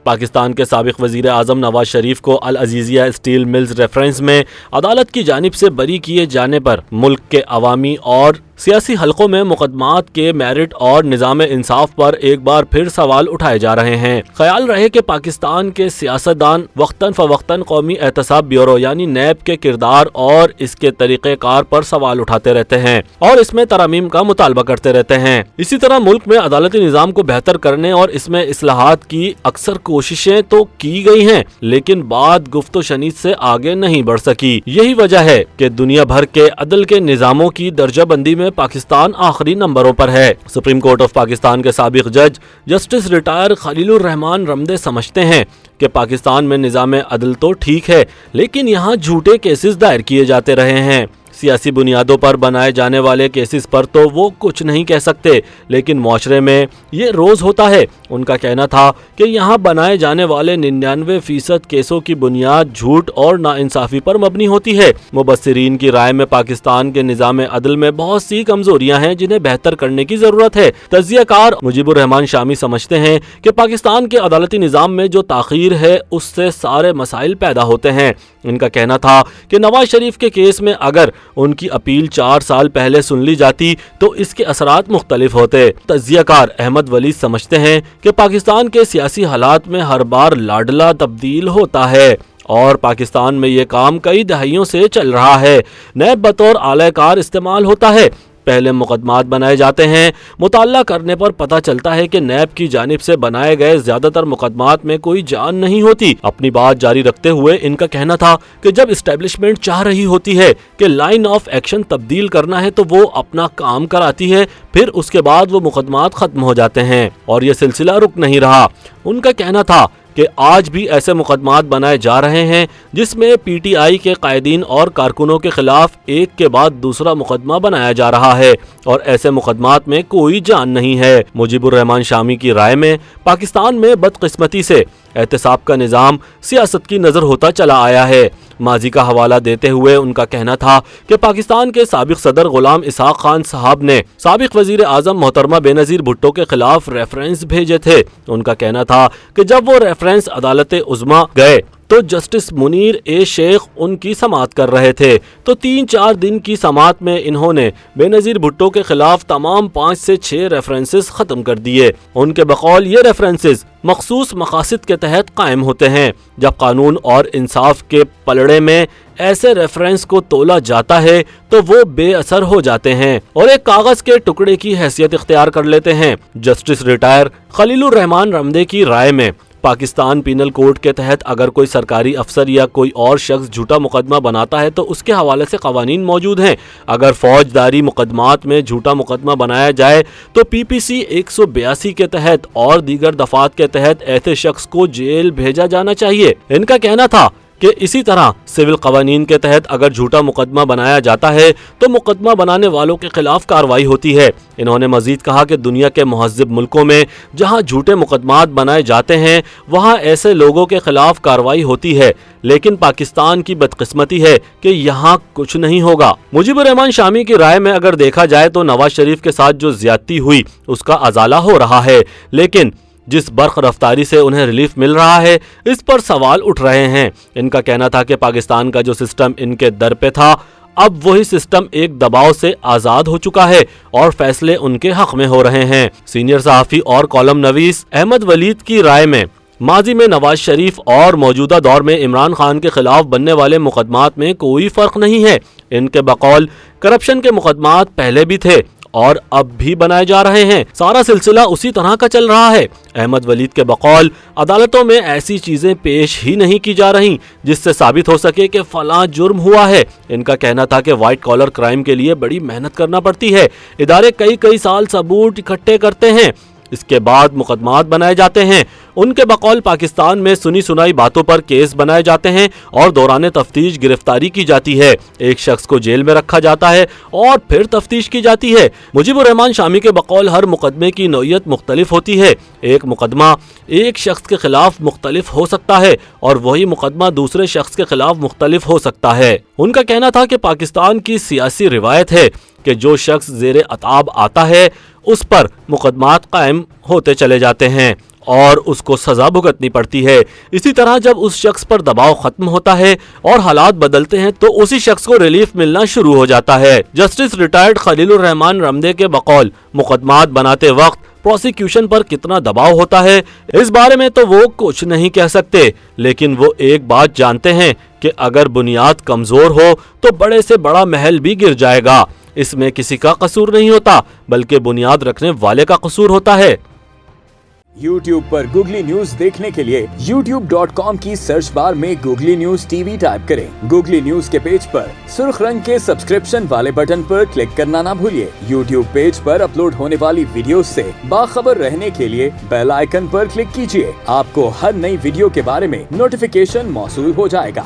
پاکستان کے سابق وزیر اعظم نواز شریف کو العزیزیہ اسٹیل ملز ریفرنس میں عدالت کی جانب سے بری کیے جانے پر ملک کے عوامی اور سیاسی حلقوں میں مقدمات کے میرٹ اور نظام انصاف پر ایک بار پھر سوال اٹھائے جا رہے ہیں۔ خیال رہے کہ پاکستان کے سیاستدان وقتاً فوقتاً قومی احتساب بیورو یعنی نیب کے کردار اور اس کے طریقہ کار پر سوال اٹھاتے رہتے ہیں اور اس میں ترامیم کا مطالبہ کرتے رہتے ہیں۔ اسی طرح ملک میں عدالتی نظام کو بہتر کرنے اور اس میں اصلاحات کی اکثر کوششیں تو کی گئی ہیں، لیکن بات گفت و شنید سے آگے نہیں بڑھ سکی۔ یہی وجہ ہے کہ دنیا بھر کے عدل کے نظاموں کی درجہ بندی میں پاکستان آخری نمبروں پر ہے۔ سپریم کورٹ آف پاکستان کے سابق جج جسٹس ریٹائر خلیل الرحمان رمدے سمجھتے ہیں کہ پاکستان میں نظام عدل تو ٹھیک ہے، لیکن یہاں جھوٹے کیسز دائر کیے جاتے رہے ہیں۔ سیاسی بنیادوں پر بنائے جانے والے کیسز پر تو وہ کچھ نہیں کہہ سکتے، لیکن معاشرے میں یہ روز ہوتا ہے۔ ان کا کہنا تھا کہ یہاں بنائے جانے والے 99% کیسوں کی بنیاد جھوٹ اور ناانصافی پر مبنی ہوتی ہے۔ مبصرین کی رائے میں پاکستان کے نظام عدل میں بہت سی کمزوریاں ہیں جنہیں بہتر کرنے کی ضرورت ہے۔ تجزیہ کار مجیب الرحمان شامی سمجھتے ہیں کہ پاکستان کے عدالتی نظام میں جو تاخیر ہے اس سے سارے مسائل پیدا ہوتے ہیں۔ ان کا کہنا تھا کہ نواز شریف کے کیس میں اگر ان کی اپیل 4 سال پہلے سن لی جاتی تو اس کے اثرات مختلف ہوتے۔ تجزیہ کار احمد ولید سمجھتے ہیں کہ پاکستان کے سیاسی حالات میں ہر بار لاڈلا تبدیل ہوتا ہے اور پاکستان میں یہ کام کئی دہائیوں سے چل رہا ہے۔ نیب بطور اعلی کار استعمال ہوتا ہے۔ پہلے مقدمات بنائے جاتے ہیں، مطالعہ کرنے پر پتہ چلتا ہے کہ نیب کی جانب سے بنائے گئے زیادہ تر مقدمات میں کوئی جان نہیں ہوتی۔ اپنی بات جاری رکھتے ہوئے ان کا کہنا تھا کہ جب اسٹیبلشمنٹ چاہ رہی ہوتی ہے کہ لائن آف ایکشن تبدیل کرنا ہے تو وہ اپنا کام کراتی ہے، پھر اس کے بعد وہ مقدمات ختم ہو جاتے ہیں اور یہ سلسلہ رک نہیں رہا۔ ان کا کہنا تھا کہ آج بھی ایسے مقدمات بنائے جا رہے ہیں جس میں پی ٹی آئی کے قائدین اور کارکنوں کے خلاف ایک کے بعد دوسرا مقدمہ بنایا جا رہا ہے اور ایسے مقدمات میں کوئی جان نہیں ہے۔ مجیب الرحمان شامی کی رائے میں پاکستان میں بدقسمتی سے احتساب کا نظام سیاست کی نظر ہوتا چلا آیا ہے۔ ماضی کا حوالہ دیتے ہوئے ان کا کہنا تھا کہ پاکستان کے سابق صدر غلام اسحاق خان صاحب نے سابق وزیر اعظم محترمہ بینظیر بھٹو کے خلاف ریفرنس بھیجے تھے۔ ان کا کہنا تھا کہ جب وہ ریفرنس عدالت عظمیٰ گئے تو جسٹس منیر اے شیخ ان کی سماعت کر رہے تھے، تو 3-4 دن کی سماعت میں انہوں نے بینظیر بھٹو کے خلاف تمام 5 سے 6 ریفرنسز ختم کر دیے۔ ان کے بقول یہ ریفرنسز مخصوص مقاصد کے تحت قائم ہوتے ہیں۔ جب قانون اور انصاف کے پلڑے میں ایسے ریفرنس کو تولا جاتا ہے تو وہ بے اثر ہو جاتے ہیں اور ایک کاغذ کے ٹکڑے کی حیثیت اختیار کر لیتے ہیں۔ جسٹس ریٹائر خلیل الرحمان رمدے کی رائے میں پاکستان پینل کوڈ کے تحت اگر کوئی سرکاری افسر یا کوئی اور شخص جھوٹا مقدمہ بناتا ہے تو اس کے حوالے سے قوانین موجود ہیں۔ اگر فوجداری مقدمات میں جھوٹا مقدمہ بنایا جائے تو پی پی سی 182 کے تحت اور دیگر دفعات کے تحت ایسے شخص کو جیل بھیجا جانا چاہیے۔ ان کا کہنا تھا کہ اسی طرح سول قوانین کے تحت اگر جھوٹا مقدمہ بنایا جاتا ہے تو مقدمہ بنانے والوں کے خلاف کارروائی ہوتی ہے۔ انہوں نے مزید کہا کہ دنیا کے مہذب ملکوں میں جہاں جھوٹے مقدمات بنائے جاتے ہیں وہاں ایسے لوگوں کے خلاف کارروائی ہوتی ہے، لیکن پاکستان کی بدقسمتی ہے کہ یہاں کچھ نہیں ہوگا۔ مجیب الرحمان شامی کی رائے میں اگر دیکھا جائے تو نواز شریف کے ساتھ جو زیادتی ہوئی اس کا ازالہ ہو رہا ہے، لیکن جس برق رفتاری سے انہیں ریلیف مل رہا ہے اس پر سوال اٹھ رہے ہیں۔ ان کا کہنا تھا کہ پاکستان کا جو سسٹم ان کے در پہ تھا اب وہی سسٹم ایک دباؤ سے آزاد ہو چکا ہے اور فیصلے ان کے حق میں ہو رہے ہیں۔ سینئر صحافی اور کالم نویس احمد ولید کی رائے میں ماضی میں نواز شریف اور موجودہ دور میں عمران خان کے خلاف بننے والے مقدمات میں کوئی فرق نہیں ہے۔ ان کے بقول کرپشن کے مقدمات پہلے بھی تھے اور اب بھی بنائے جا رہے ہیں، سارا سلسلہ اسی طرح کا چل رہا ہے۔ احمد ولید کے بقول عدالتوں میں ایسی چیزیں پیش ہی نہیں کی جا رہی جس سے ثابت ہو سکے کہ فلاں جرم ہوا ہے۔ ان کا کہنا تھا کہ وائٹ کالر کرائم کے لیے بڑی محنت کرنا پڑتی ہے، ادارے کئی سال ثبوت اکٹھے کرتے ہیں، اس کے بعد مقدمات بنائے جاتے ہیں۔ ان کے بقول پاکستان میں سنی سنائی باتوں پر کیس بنائے جاتے ہیں اور دوران تفتیش گرفتاری کی جاتی ہے، ایک شخص کو جیل میں رکھا جاتا ہے اور پھر تفتیش کی جاتی ہے۔ مجیب الرحمان شامی کے بقول ہر مقدمے کی نوعیت مختلف ہوتی ہے، ایک مقدمہ ایک شخص کے خلاف مختلف ہو سکتا ہے اور وہی مقدمہ دوسرے شخص کے خلاف مختلف ہو سکتا ہے۔ ان کا کہنا تھا کہ پاکستان کی سیاسی روایت ہے کہ جو شخص زیر عتاب آتا ہے اس پر مقدمات قائم ہوتے چلے جاتے ہیں اور اس کو سزا بھگتنی پڑتی ہے۔ اسی طرح جب اس شخص پر دباؤ ختم ہوتا ہے اور حالات بدلتے ہیں تو اسی شخص کو ریلیف ملنا شروع ہو جاتا ہے۔ جسٹس ریٹائرڈ خلیل الرحمان رمدے کے بقول مقدمات بناتے وقت پروسیکیوشن پر کتنا دباؤ ہوتا ہے اس بارے میں تو وہ کچھ نہیں کہہ سکتے، لیکن وہ ایک بات جانتے ہیں کہ اگر بنیاد کمزور ہو تو بڑے سے بڑا محل بھی گر جائے گا۔ اس میں کسی کا قصور نہیں ہوتا بلکہ بنیاد رکھنے والے کا قصور ہوتا ہے۔ YouTube پر گوگلی نیوز دیکھنے کے لیے youtube.com کی سرچ بار میں googly news T V type کریں۔ گوگلی نیوز کے پیج پر سرخ رنگ کے سبسکرپشن والے بٹن پر کلک کرنا نہ بھولیے۔ YouTube پیج پر اپلوڈ ہونے والی ویڈیوز سے باخبر رہنے کے لیے بیل آئیکن پر کلک کیجیے۔ آپ کو ہر نئی ویڈیو کے بارے میں نوٹیفیکیشن موصول ہو جائے گا۔